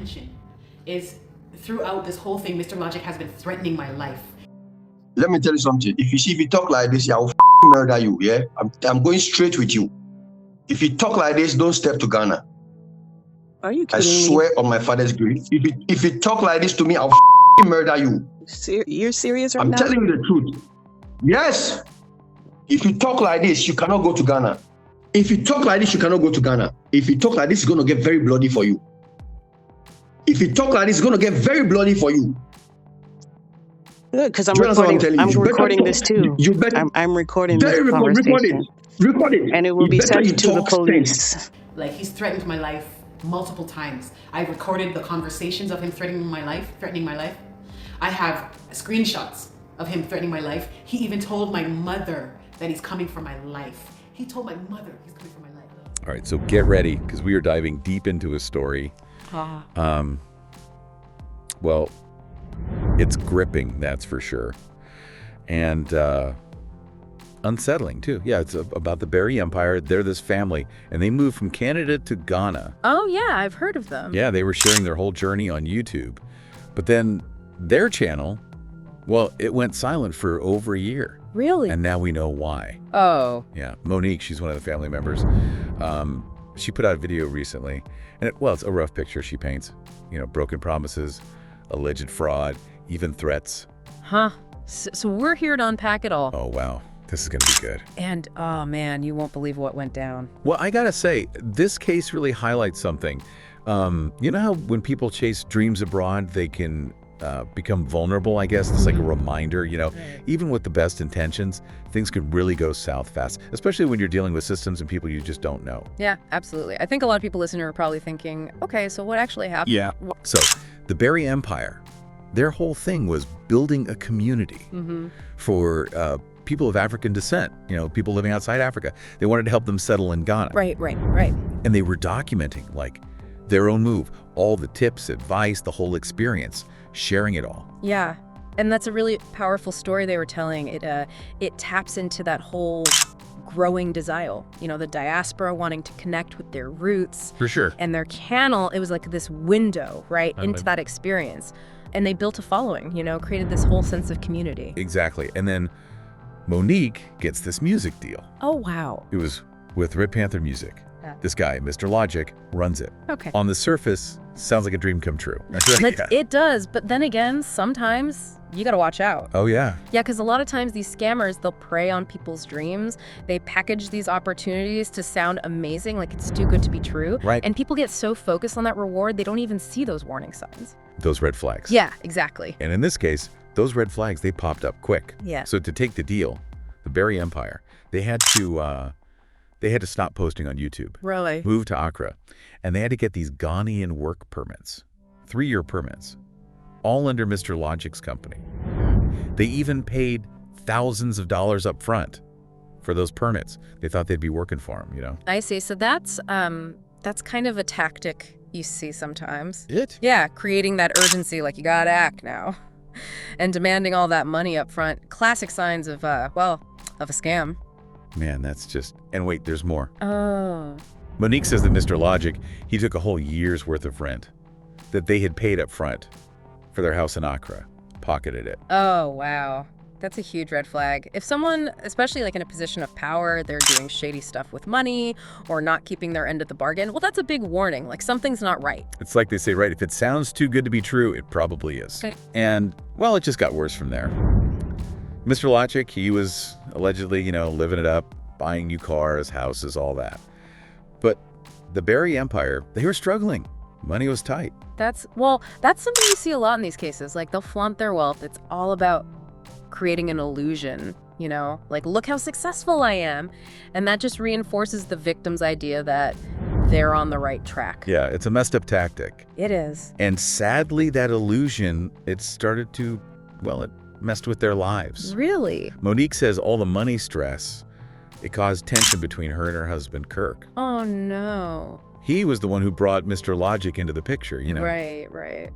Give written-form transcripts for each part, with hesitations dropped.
mention is throughout this whole thing, Mr. Logic has been threatening my life. Let me tell you something. If you talk like this, I'll murder you. Yeah, I'm going straight with you. If you talk like this, don't step to Ghana. Are you kidding I me? swear on my father's grave. If you talk like this to me, I'll murder you. You're serious right I'm now? telling you the truth. Yes. If you talk like this, you cannot go to Ghana. If you talk like this, you cannot go to Ghana. If you talk like this, it's going to get very bloody for you. If you talk like this, it's going to get very bloody for you. Good, because I'm Do you understand what recording. I'm telling you? I'm You recording better- this too. You better I'm recording this record conversation, it. Record it. and it will You be better sent you to the talk sense. police. Like, he's threatened my life multiple times. I recorded the conversations of him threatening my life. I have screenshots of him threatening my life. He even told my mother that he's coming for my life. He told my mother he's coming for my life. All right, so get ready, because we are diving deep into his story. Well, it's gripping, that's for sure. And unsettling, too. Yeah, it's about the Berry Empire. They're this family, and they moved from Canada to Ghana. Oh, yeah, I've heard of them. Yeah, they were sharing their whole journey on YouTube. But then their channel, well, it went silent for over a year. Really? And now we know why. Oh. Yeah, Monique, she's one of the family members. She put out a video recently, and it's a rough picture she paints. Broken promises, alleged fraud, even threats. Huh. So we're here to unpack it all. Oh, wow. This is going to be good. And, oh man, you won't believe what went down. Well, I gotta say, this case really highlights something. You know how when people chase dreams abroad, they can become vulnerable, I guess? It's like a reminder, even with the best intentions, things could really go south fast, especially when you're dealing with systems and people you just don't know. Yeah, absolutely. I think a lot of people listening are probably thinking, okay, so what actually happened? Yeah. So the Berry Empire, their whole thing was building a community for people of African descent, people living outside Africa. They wanted to help them settle in Ghana. Right. And they were documenting, their own move, all the tips, advice, the whole experience, sharing it all. Yeah, and that's a really powerful story they were telling. It taps into that whole growing desire, the diaspora wanting to connect with their roots. For sure. And their channel, it was like this window, right, into that experience. And they built a following, created this whole sense of community. Exactly. And then Monique gets this music deal. Oh, wow. It was with Panther Music. Yeah. This guy, Mr. Logic, runs it. Okay. On the surface, sounds like a dream come true. It does, but then again, sometimes you gotta watch out. Oh, yeah. Yeah, because a lot of times these scammers, they'll prey on people's dreams. They package these opportunities to sound amazing, like it's too good to be true. Right. And people get so focused on that reward, they don't even see those warning signs. Those red flags. Yeah, exactly. And in this case, those red flags, they popped up quick. Yeah. So to take the deal, the Berry Empire, they had to stop posting on YouTube. Really? Move to Accra. And they had to get these Ghanaian work permits, 3-year permits, all under Mr. Logic's company. They even paid thousands of dollars up front for those permits. They thought they'd be working for him, I see. So that's kind of a tactic you see sometimes. It? Yeah, creating that urgency, like you gotta act now. And demanding all that money up front. Classic signs of a scam. Man, that's just... And wait, there's more. Oh. Monique says that Mr. Logic, he took a whole year's worth of rent that they had paid up front for their house in Accra, pocketed it. Oh, wow. That's a huge red flag. If someone, especially like in a position of power, they're doing shady stuff with money or not keeping their end of the bargain, well, that's a big warning. Like something's not right. It's like they say, right, if it sounds too good to be true, it probably is. Okay. And, well, it just got worse from there. Mr. Logic, he was allegedly, living it up, buying new cars, houses, all that. But the Berry Empire, they were struggling. Money was tight. That's something you see a lot in these cases. Like they'll flaunt their wealth. It's all about creating an illusion, like, look how successful I am. And that just reinforces the victim's idea that they're on the right track. Yeah, it's a messed up tactic. It is. And sadly, that illusion, it started to, it messed with their lives. Really? Monique says all the money stress, it caused tension between her and her husband, Kirk. Oh, no. He was the one who brought Mr. Logic into the picture, Right.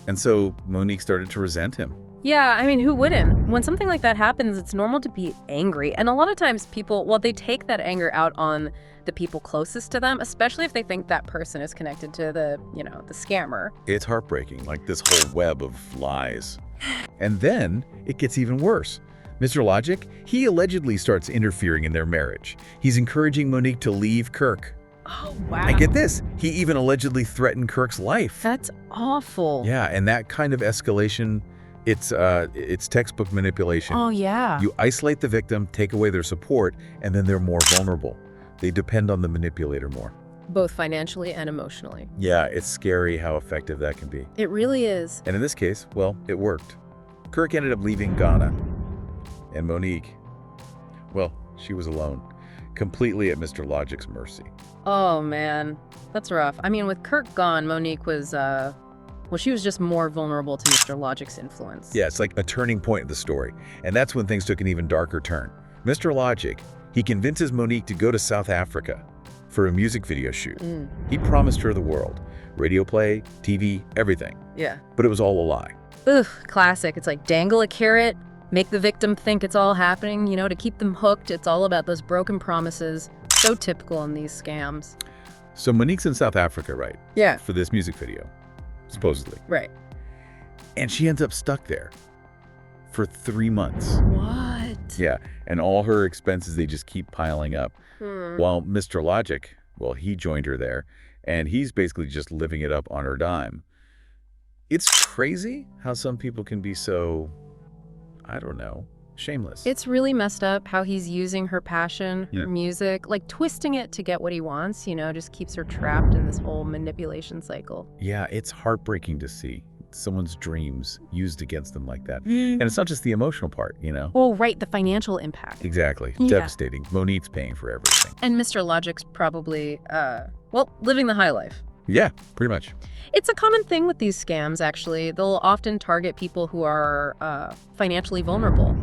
And so Monique started to resent him Yeah, I mean, who wouldn't? When something like that happens, it's normal to be angry. And a lot of times people, well, they take that anger out on the people closest to them, especially if they think that person is connected to the scammer. It's heartbreaking, like this whole web of lies. And then it gets even worse. Mr. Logic, he allegedly starts interfering in their marriage. He's encouraging Monique to leave Kirk. Oh, wow. And get this, he even allegedly threatened Kirk's life. That's awful. Yeah, and that kind of escalation, it's textbook manipulation. Oh, yeah. You isolate the victim, take away their support, and then they're more vulnerable. They depend on the manipulator more. Both financially and emotionally. Yeah, it's scary how effective that can be. It really is. And in this case, well, it worked. Kirk ended up leaving Ghana. And Monique, well, she was alone, completely at Mr. Logic's mercy. Oh, man. That's rough. I mean, with Kirk gone, Monique was, she was just more vulnerable to Mr. Logic's influence. Yeah, it's like a turning point in the story. And that's when things took an even darker turn. Mr. Logic, he convinces Monique to go to South Africa for a music video shoot. He promised her the world. Radio play, TV, everything. Yeah. But it was all a lie. Ugh, classic. It's like dangle a carrot, make the victim think it's all happening, to keep them hooked. It's all about those broken promises. So typical in these scams. So Monique's in South Africa, right? Yeah. For this music video, supposedly. Right. And she ends up stuck there for 3 months. What? Yeah, and all her expenses, they just keep piling up. While Mr. Logic, well, he joined her there, and he's basically just living it up on her dime. It's crazy how some people can be so, I don't know, shameless. It's really messed up how he's using her passion, Yeah. her music, like twisting it to get what he wants, just keeps her trapped in this whole manipulation cycle. Yeah, it's heartbreaking to see someone's dreams used against them like that. And it's not just the emotional part, Oh, right, the financial impact. Exactly. Yeah. Devastating. Monique's paying for everything. And Mr. Logic's probably, living the high life. Yeah, pretty much. It's a common thing with these scams, actually. They'll often target people who are financially vulnerable.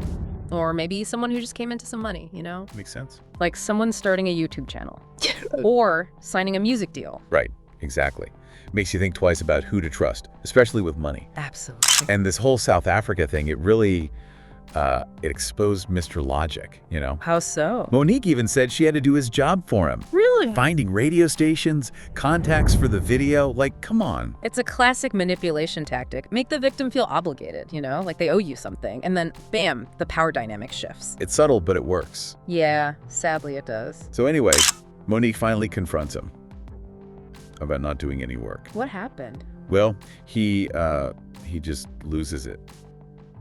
Or maybe someone who just came into some money, Makes sense. Like someone starting a YouTube channel. Or signing a music deal. Right, exactly. Makes you think twice about who to trust, especially with money. Absolutely. And this whole South Africa thing, it really, it exposed Mr. Logic, How so? Monique even said she had to do his job for him. Really? Finding radio stations, contacts for the video, like, come on. It's a classic manipulation tactic. Make the victim feel obligated, like they owe you something. And then, bam, the power dynamic shifts. It's subtle, but it works. Yeah, sadly it does. So anyway, Monique finally confronts him about not doing any work. What happened? Well, he just loses it.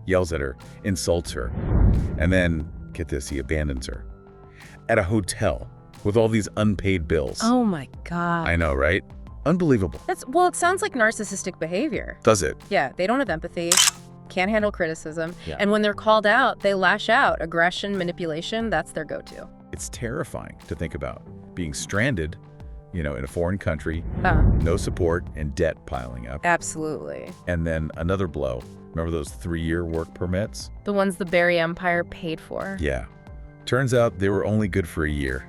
Yells at her, insults her, and then, get this, he abandons her. At a hotel with all these unpaid bills. Oh my God. I know, right? Unbelievable. It sounds like narcissistic behavior. Does it? Yeah, they don't have empathy, can't handle criticism, Yeah. and when they're called out, they lash out. Aggression, manipulation, that's their go-to. It's terrifying to think about. Being stranded, in a foreign country, Oh, no support, and debt piling up. absolutely. And then another blow. Remember those 3-year work permits? The ones the Berry Empire paid for. Yeah. Turns out they were only good for a year.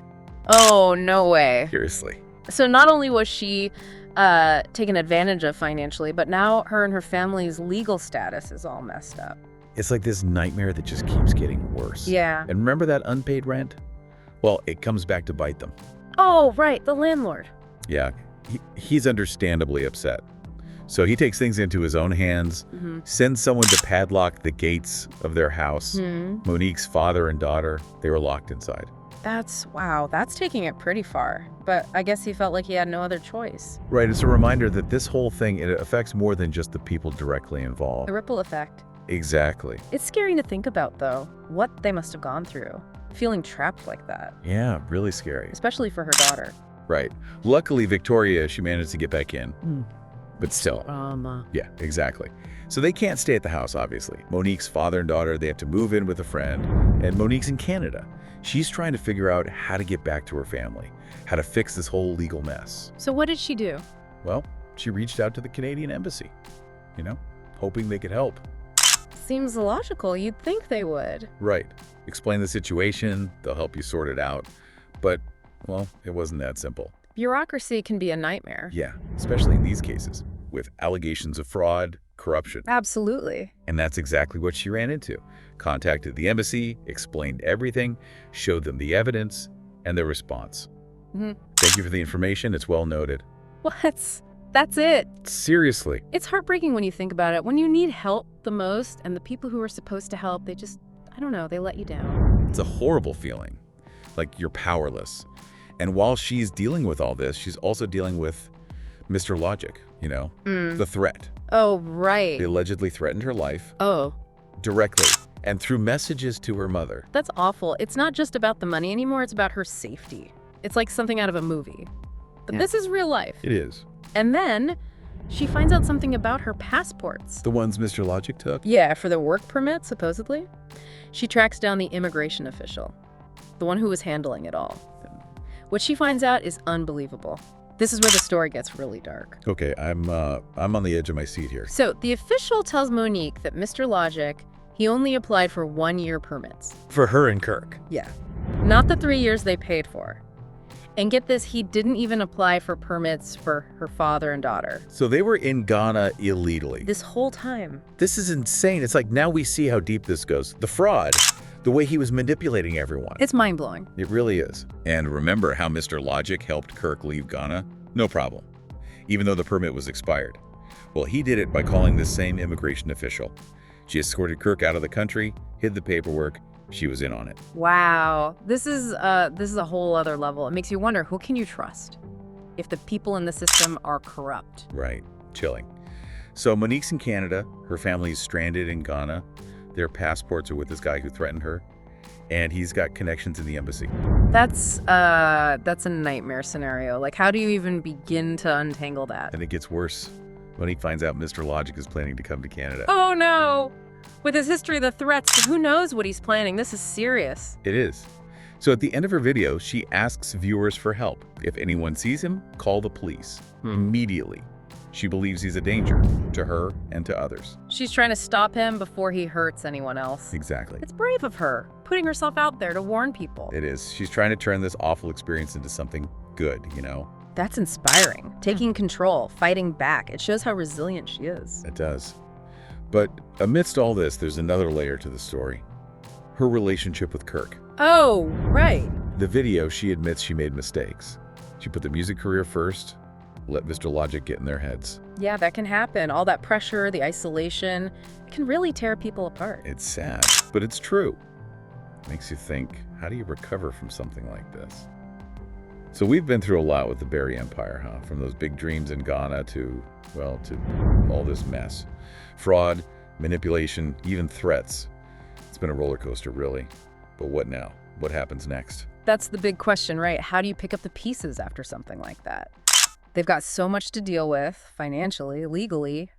Oh, no way. Seriously. So not only was she taken advantage of financially, but now her and her family's legal status is all messed up. It's like this nightmare that just keeps getting worse. Yeah. And remember that unpaid rent? Well, it comes back to bite them. Oh, right, the landlord. Yeah, he's understandably upset. So he takes things into his own hands, sends someone to padlock the gates of their house. Monique's father and daughter, they were locked inside. That's taking it pretty far. But I guess he felt like he had no other choice. Right, it's a reminder that this whole thing, it affects more than just the people directly involved. The ripple effect. Exactly. It's scary to think about, though, what they must have gone through, feeling trapped like that, Yeah, really scary. especially for her daughter. Right. Luckily, Victoria, she managed to get back in. But still. Yeah, exactly. So they can't stay at the house, obviously. Monique's father and daughter, they have to move in with a friend. And Monique's in Canada. She's trying to figure out how to get back to her family, how to fix this whole legal mess. So what did she do? Well, she reached out to the Canadian embassy, hoping they could help. Seems logical. You'd think they would. Right. Explain the situation, they'll help you sort it out. But, well, it wasn't that simple. Bureaucracy can be a nightmare. Yeah, especially in these cases, with allegations of fraud, corruption. Absolutely. And that's exactly what she ran into. Contacted the embassy, explained everything, showed them the evidence, and their response. Thank you for the information. It's well noted. What? That's it. Seriously. It's heartbreaking when you think about it. When you need help the most and the people who are supposed to help, they just, I don't know, they let you down. It's a horrible feeling. Like you're powerless. And while she's dealing with all this, she's also dealing with Mr. Logic, you know, the threat. Oh, right. They allegedly threatened her life Oh, directly and through messages to her mother. that's awful. It's not just about the money anymore, it's about her safety. It's like something out of a movie. But this is real life. It is. And then she finds out something about her passports. The ones Mr. Logic took? Yeah, for the work permit, supposedly. She tracks down the immigration official, the one who was handling it all. What she finds out is unbelievable. This is where the story gets really dark. Okay, I'm on the edge of my seat here. So the official tells Monique that Mr. Logic, he only applied for 1-year permits. For her and Kirk. Yeah. Not the 3 years they paid for. And get this, he didn't even apply for permits for her father and daughter. So they were in Ghana illegally. This whole time. This is insane. It's like now we see how deep this goes. The fraud, the way he was manipulating everyone. It's mind-blowing. It really is. And remember how Mr. Logic helped Kirk leave Ghana? No problem. Even though the permit was expired. Well, he did it by calling this same immigration official. She escorted Kirk out of the country, hid the paperwork. She was in on it. Wow. This is a whole other level. It makes you wonder, who can you trust if the people in the system are corrupt? Right. Chilling. So Monique's in Canada. Her family's stranded in Ghana. Their passports are with this guy who threatened her. And he's got connections in the embassy. That's a nightmare scenario. Like, how do you even begin to untangle that? And it gets worse. Monique finds out Mr. Logic is planning to come to Canada. Oh no! With his history of the threats, who knows what he's planning? This is serious. It is. So at the end of her video, she asks viewers for help. If anyone sees him, call the police. Immediately. She believes he's a danger to her and to others. She's trying to stop him before he hurts anyone else. Exactly. It's brave of her, putting herself out there to warn people. It is. She's trying to turn this awful experience into something good, you know? That's inspiring. Taking control, fighting back. It shows how resilient she is. It does. But amidst all this, there's another layer to the story. Her relationship with Kirk. Oh, right. The video, she admits she made mistakes. She put the music career first, let Mr. Logic get in their heads. Yeah, that can happen. All that pressure, the isolation, it can really tear people apart. It's sad, but it's true. Makes you think, how do you recover from something like this? So we've been through a lot with the Berry Empire, huh? From those big dreams in Ghana to, well, to all this mess. Fraud, manipulation, even threats. It's been a roller coaster, really. But what now? What happens next? That's the big question, right? How do you pick up the pieces after something like that? They've got so much to deal with, financially, legally,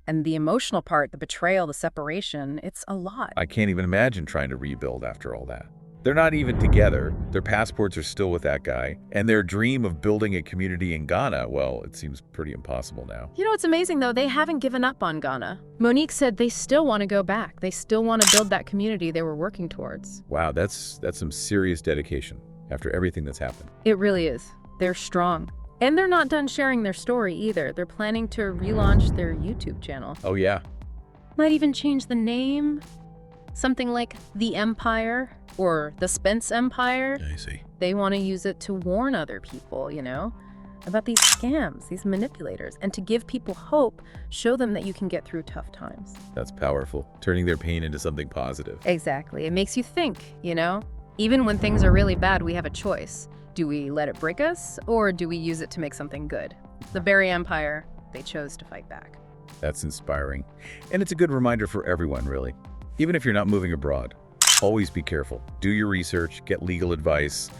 and the emotional part, the betrayal, the separation, it's a lot. I can't even imagine trying to rebuild after all that. They're not even together. Their passports are still with that guy. And their dream of building a community in Ghana, well, it seems pretty impossible now. You know what's amazing, though? They haven't given up on Ghana. Monique said they still want to go back. They still want to build that community they were working towards. Wow, that's some serious dedication after everything that's happened. It really is. They're strong. And they're not done sharing their story either. They're planning to relaunch their YouTube channel. Oh, yeah. Might even change the name. Something like The Empire or The Spence Empire. I see. They want to use it to warn other people, you know, about these scams, these manipulators, and to give people hope, show them that you can get through tough times. That's powerful, turning their pain into something positive. Exactly. It makes you think, you know? Even when things are really bad, we have a choice. Do we let it break us, or do we use it to make something good? The Berry Empire, they chose to fight back. That's inspiring. And it's a good reminder for everyone, really. Even if you're not moving abroad, always be careful. Do your research, get legal advice,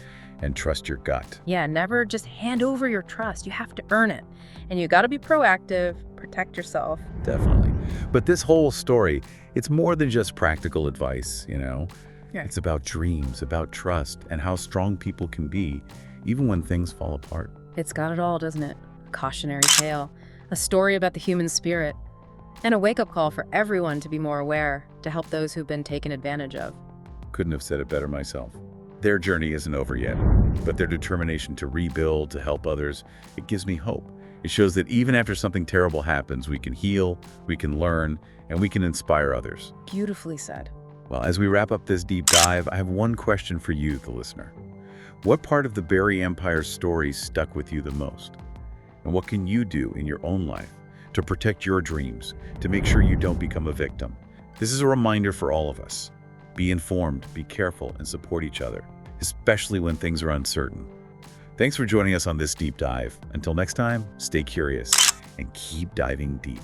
and trust your gut. Yeah, never just hand over your trust. You have to earn it. And you gotta be proactive, protect yourself. Definitely. But this whole story, it's more than just practical advice, you know? Yeah. It's about dreams, about trust, and how strong people can be, even when things fall apart. It's got it all, doesn't it? A cautionary tale, a story about the human spirit, and a wake-up call for everyone to be more aware, to help those who've been taken advantage of. Couldn't have said it better myself. Their journey isn't over yet, but their determination to rebuild, to help others, it gives me hope. It shows that even after something terrible happens, we can heal, we can learn, and we can inspire others. Beautifully said. Well, as we wrap up this deep dive, I have one question for you, the listener. What part of the Barry Empire's story stuck with you the most? And what can you do in your own life to protect your dreams, to make sure you don't become a victim? This is a reminder for all of us. Be informed, be careful, and support each other, especially when things are uncertain. Thanks for joining us on this deep dive. Until next time, stay curious and keep diving deep.